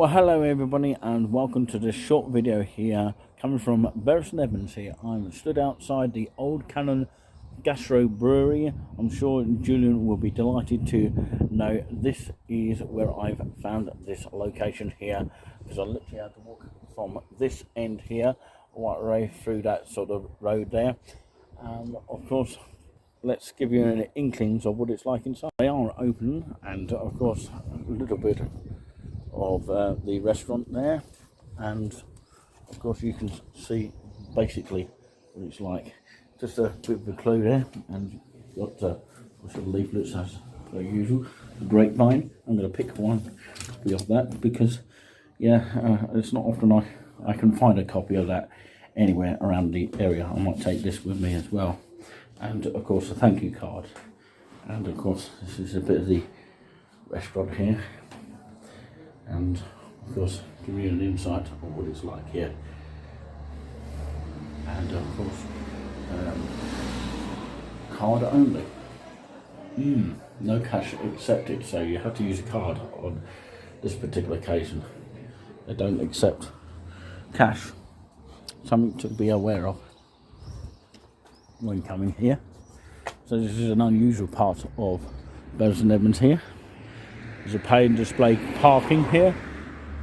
Well, hello everybody, and welcome to this short video here, coming from Bury St Edmunds here. I'm stood outside the Old Cannon Gastro Brewery. I'm sure Julian will be delighted to know this is where I've found this location here, because I literally had to walk from this end here right away through that sort of road there. Of course, let's give you an inklings of what it's like inside. They are open, and of course a little bit of the restaurant there, and of course you can see basically what it's like. Just a bit of a clue there, and got sort of leaflets as per usual. The grapevine, I'm going to pick one copy of that, because it's not often I can find a copy of that anywhere around the area. I might take this with me as well, and of course a thank you card, and of course this is a bit of the restaurant here, and of course give you an insight of what it's like here. And of course card only, no cash accepted, so you have to use a card on this particular occasion. They don't accept cash, something to be aware of when coming here. So this is an unusual part of Bury St Edmunds here. There's a pay and display parking here,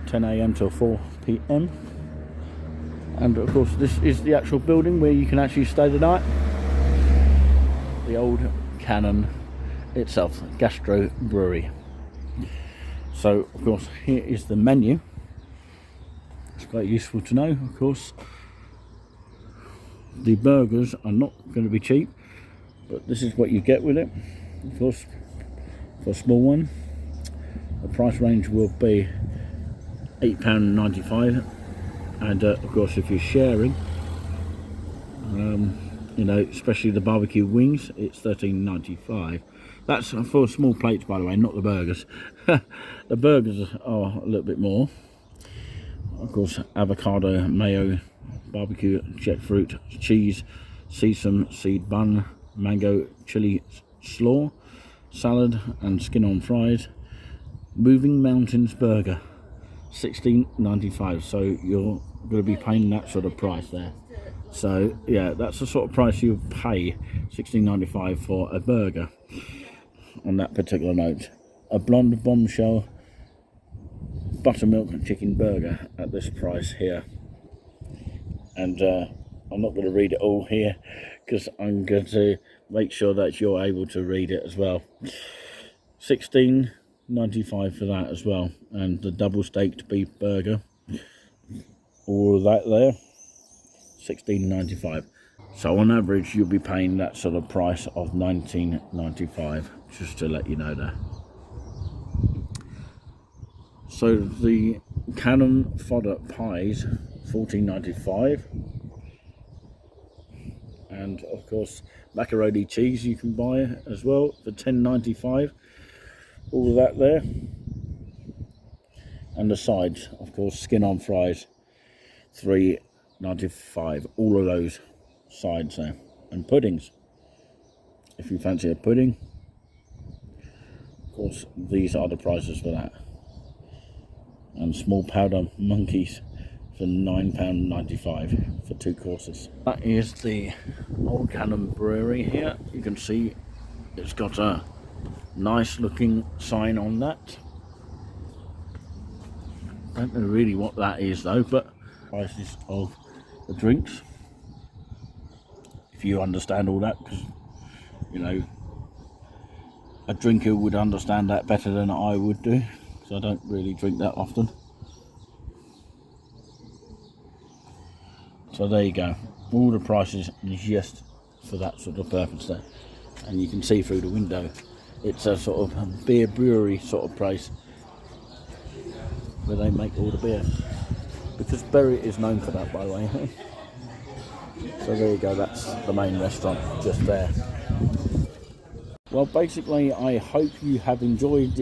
10 AM till 4 PM. And of course this is the actual building where you can actually stay the night. The Old Cannon itself, Gastro Brewery. So of course here is the menu. It's quite useful to know. Of course the burgers are not going to be cheap, but this is what you get with it. Of course, for a small one, the price range will be £8.95, and of course if you're sharing, especially the barbecue wings, it's £13.95. That's for small plates, by the way, not the burgers. The burgers are a little bit more. Of course, avocado, mayo, barbecue, jackfruit, cheese, sesame seed bun, mango chili slaw, salad and skin on fries. Moving Mountains burger, £16.95. So you're going to be paying that sort of price there. So yeah, that's the sort of price you pay, £16.95 for a burger. On that particular note, a blonde bombshell buttermilk chicken burger at this price here. And I'm not going to read it all here, because I'm going to make sure that you're able to read it as well. £16.95 for that as well, and the double staked beef burger, all of that there, £16.95. So on average you'll be paying that sort of price of £19.95, just to let you know there. So the Cannon fodder pies, £14.95, and of course macaroni cheese you can buy as well for £10.95. All of that there, and the sides, of course, skin on fries, £3.95. All of those sides there, and puddings. If you fancy a pudding, of course, these are the prices for that. And small powder monkeys for £9.95 for 2 courses. That is the Old Cannon Brewery here. You can see it's got a nice looking sign on that. Don't know really what that is though, but prices of the drinks, if you understand all that, because a drinker would understand that better than I would do, because I don't really drink that often. So there you go, all the prices just for that sort of purpose there. And you can see through the window, it's a sort of beer brewery sort of place where they make all the beer, because Bury is known for that, by the way. So there you go, that's the main restaurant just there. Well, basically I hope you have enjoyed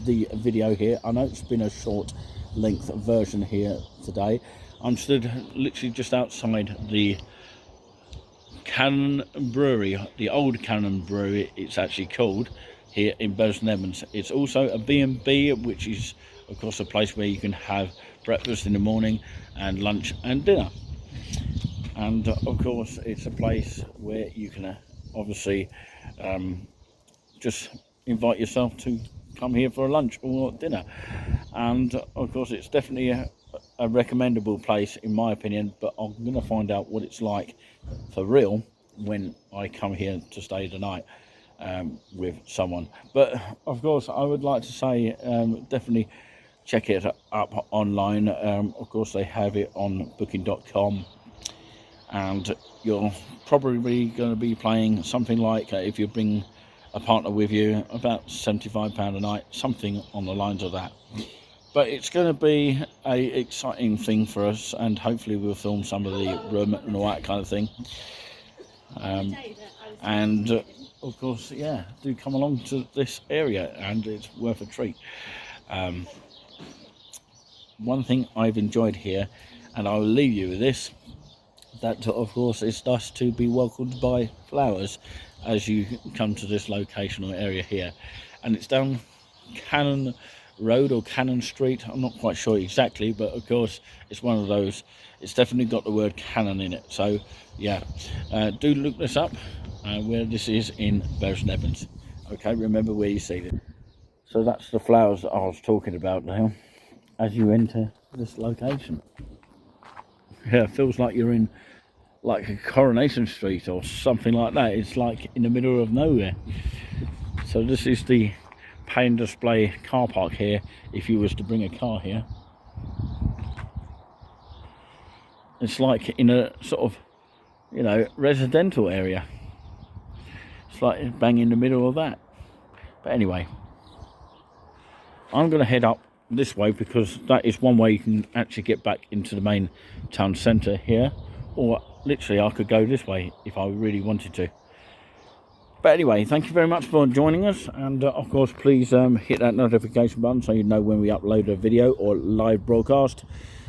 the video here. I know it's been a short length version here today. I'm stood literally just outside the Cannon Brewery, the Old Cannon Brewery it's actually called, here in Bury St Edmunds. It's also a B&B, which is of course a place where you can have breakfast in the morning and lunch and dinner. And of course it's a place where you can obviously just invite yourself to come here for a lunch or dinner. And of course it's definitely a recommendable place in my opinion, but I'm going to find out what it's like for real when I come here to stay the night with someone. But of course I would like to say definitely check it up online. Of course they have it on booking.com, and you're probably going to be paying something like, if you bring a partner with you, about £75 a night, something on the lines of that. But it's going to be a exciting thing for us, and hopefully we'll film some of the room and all that kind of thing. And of course, yeah, do come along to this area, and it's worth a treat. One thing I've enjoyed here, and I'll leave you with this, that of course it's nice to be welcomed by flowers as you come to this location or area here. And it's down Cannon Road or Cannon Street, I'm not quite sure exactly, but of course it's one of those, it's definitely got the word Cannon in it. So yeah, do look this up, where this is in Bury St Edmunds. Okay, remember where you see it. So that's the flowers that I was talking about now as you enter this location. Yeah, it feels like you're in like a Coronation Street or something like that. It's like in the middle of nowhere. So this is the pay and display car park here if you was to bring a car here. It's like in a sort of, you know, residential area. It's like bang in the middle of that. But anyway, I'm going to head up this way because that is one way you can actually get back into the main town centre here, or literally I could go this way if I really wanted to. But anyway, thank you very much for joining us, and of course please hit that notification button so you know when we upload a video or live broadcast.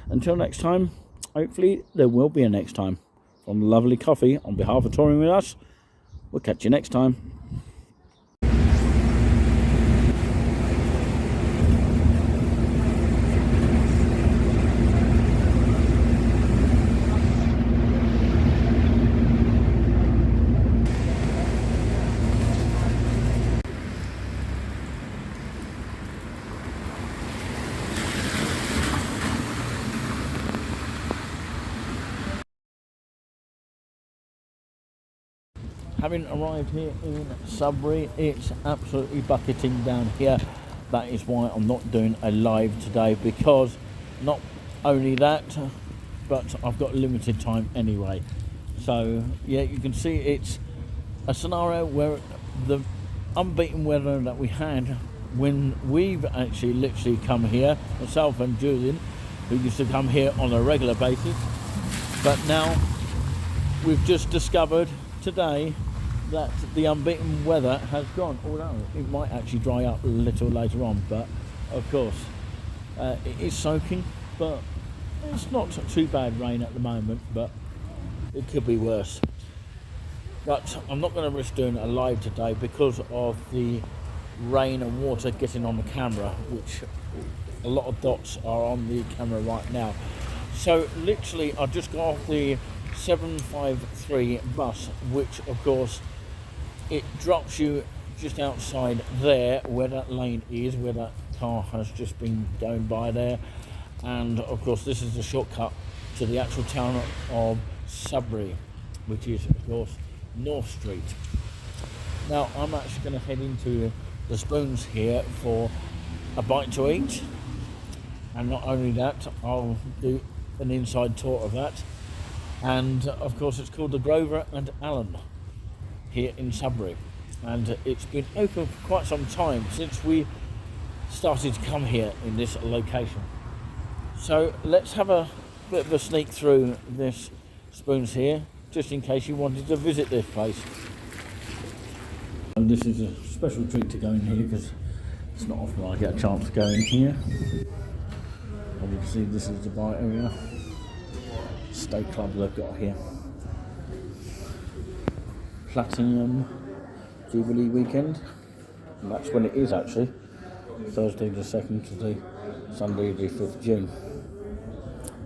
Until next time, hopefully there will be a next time. From Lovely Coffee, on behalf of Touring With Us, we'll catch you next time. Having arrived here in Sudbury, it's absolutely bucketing down here. That is why I'm not doing a live today, because not only that, but I've got limited time anyway. So yeah, you can see it's a scenario where the unbeaten weather that we had when we've actually literally come here, myself and Julian, who used to come here on a regular basis, but now we've just discovered today that the unbeaten weather has gone, although it might actually dry up a little later on. But of course it is soaking, but it's not too bad rain at the moment, but it could be worse. But I'm not going to risk doing a live today because of the rain and water getting on the camera, which a lot of dots are on the camera right now. So literally I just got off the 753 bus, which of course it drops you just outside there where that lane is, where that car has just been going by there. And of course this is the shortcut to the actual town of Sudbury, which is of course North Street. Now I'm actually going to head into the Spoons here for a bite to eat, and not only that, I'll do an inside tour of that. And of course it's called the Grover and Allen here in Sudbury, and it's been open for quite some time, since we started to come here in this location. So let's have a bit of a sneak through this Spoons here, just in case you wanted to visit this place. And this is a special treat to go in here, because it's not often I get a chance to go in here. Obviously this is the bar area, State Club they've got here. Platinum Jubilee weekend, and that's when it is actually, Thursday the 2nd to the Sunday the 5th of June.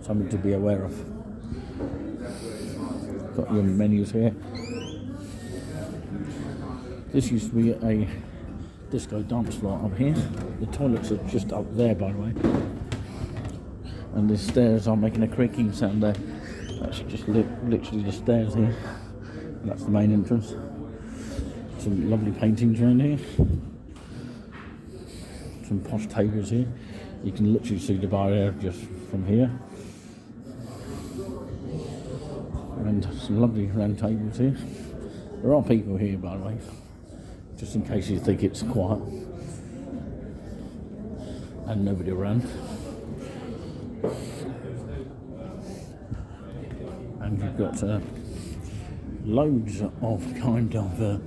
Something to be aware of. Got your menus here. This used to be a disco dance floor up here. The toilets are just up there, by the way. And the stairs are making a creaking sound there. That's just literally the stairs here. And that's the main entrance. Some lovely paintings around here. Some posh tables here. You can literally see the bar area just from here. And some lovely round tables here. There are people here, by the way, just in case you think it's quiet and nobody around. And you've got loads of kind of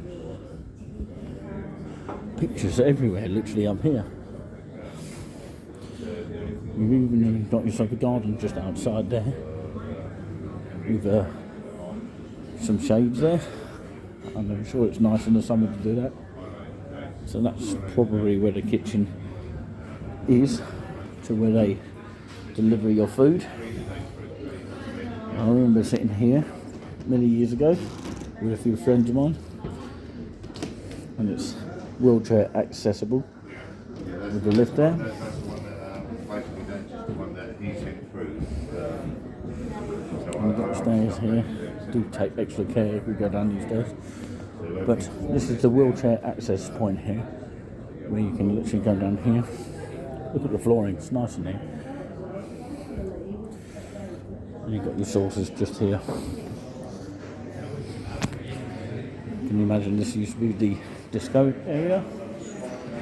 pictures everywhere, literally up here. You've even got yourself a garden just outside there with some shades there, and I'm sure it's nice in the summer to do that. So that's probably where the kitchen is, to where they deliver your food. I remember sitting here many years ago with a few friends of mine, and it's wheelchair accessible with the lift there. We've got stairs here. Do take extra care if we go down these stairs. But this is the wheelchair access point here, where you can literally go down here. Look at the flooring, it's nice in here. And you've got your sauces just here. Can you imagine this used to be the disco area?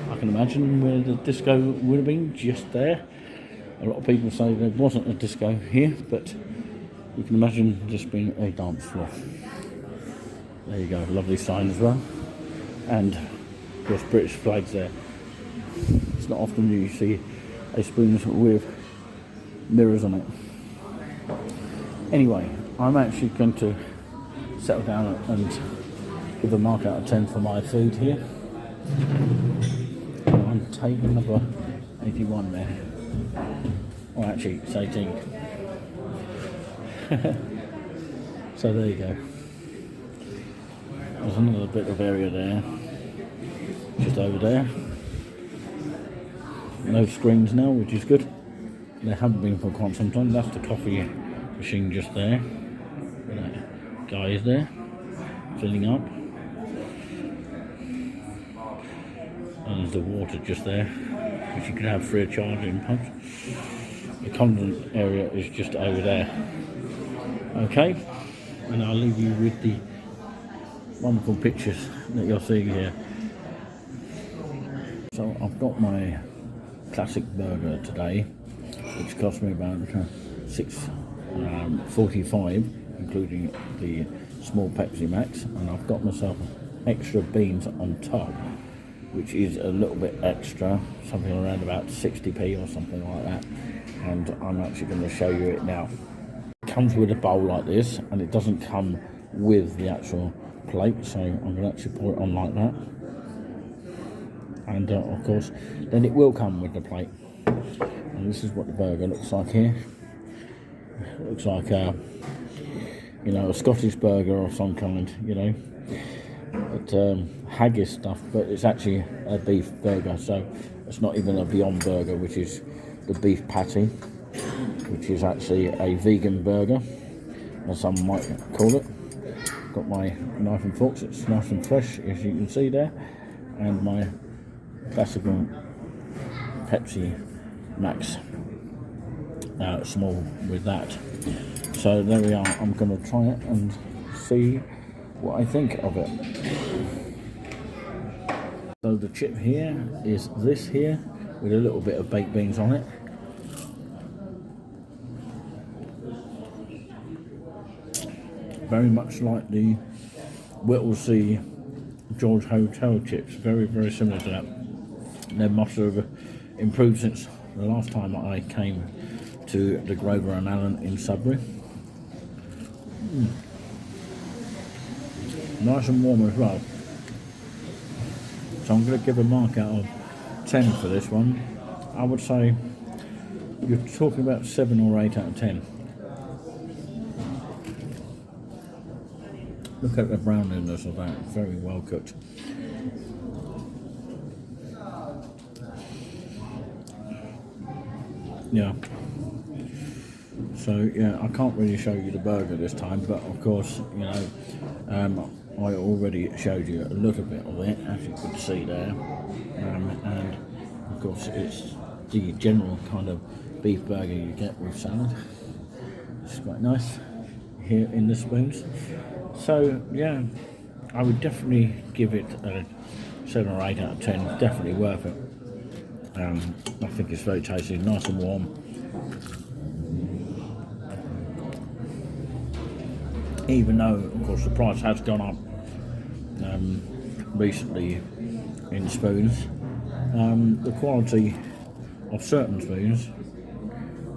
I can imagine where the disco would have been, just there. A lot of people say there wasn't a disco here, but you can imagine this being a dance floor. There you go, lovely sign as well. And of course British flags there. It's not often you see a spoon with mirrors on it. Anyway, I'm actually going to settle down and give a mark out of 10 for my food here. I'm taking number 81 there. Or actually, it's 18. So there you go. There's another bit of area there, just over there. No screens now, which is good. There haven't been for quite some time. That's the coffee machine just there. That guy is there, filling up. And there's the water just there, which you can have free of charge in pubs. The convent area is just over there. Okay, and I'll leave you with the wonderful pictures that you're seeing here. So I've got my classic burger today, which cost me about $6.45, including the small Pepsi Max, and I've got myself extra beans on top, which is a little bit extra, something around about 60p or something like that, and I'm actually going to show you it now. It comes with a bowl like this, and it doesn't come with the actual plate, so I'm going to actually pour it on like that. And of course, then it will come with the plate. And this is what the burger looks like here. It looks like a Scottish burger of some kind, haggis stuff, but it's actually a beef burger, so it's not even a Beyond Burger, which is the beef patty, which is actually a vegan burger, as some might call it. Got my knife and forks, it's nice and fresh, as you can see there, and my classical Pepsi Max small with that. So there we are. I'm going to try it and see what I think of it. So the chip here is this here with a little bit of baked beans on it. Very much like the Whittlesea George Hotel chips, very, very similar to that. They must have improved since the last time I came to the Grover and Allen in Sudbury. Nice and warm as well. So I'm going to give a mark out of 10 for this one. I would say You're talking about 7 or 8 out of 10. Look at the browniness of that, very well cooked. Yeah. So yeah, I can't really show you the burger this time, but of course, you know, I already showed you a little bit of it, as you could see there, and of course it's the general kind of beef burger you get with salad. It's quite nice here in the spoons. So yeah, I would definitely give it a 7 or 8 out of 10. Definitely worth it. I think it's very tasty, nice and warm. Even though, of course, the price has gone up recently in spoons, the quality of certain spoons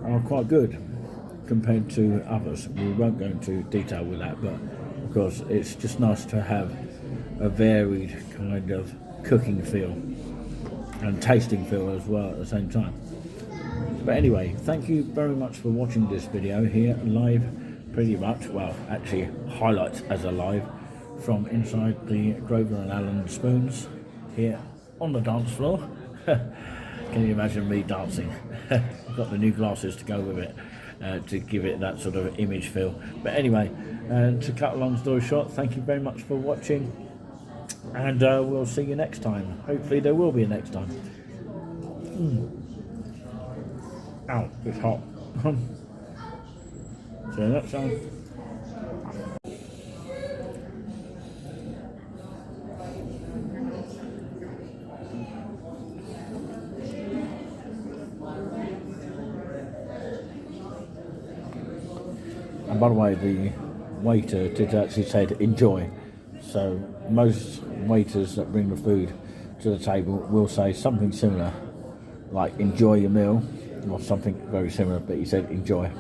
are quite good compared to others. We won't go into detail with that, but of course it's just nice to have a varied kind of cooking feel and tasting feel as well at the same time. But anyway, thank you very much for watching this video here live, pretty much, well actually highlights as a live from inside the Grover and Allen spoons here on the dance floor. Can you imagine me dancing? I've got the new glasses to go with it to give it that sort of image feel. But anyway, to cut a long story short, thank you very much for watching, and we'll see you next time. Hopefully there will be a next time. Ow, it's hot. See you next time. And by the way, the waiter did actually say to enjoy. So most waiters that bring the food to the table will say something similar, like enjoy your meal, or something very similar, but he said enjoy.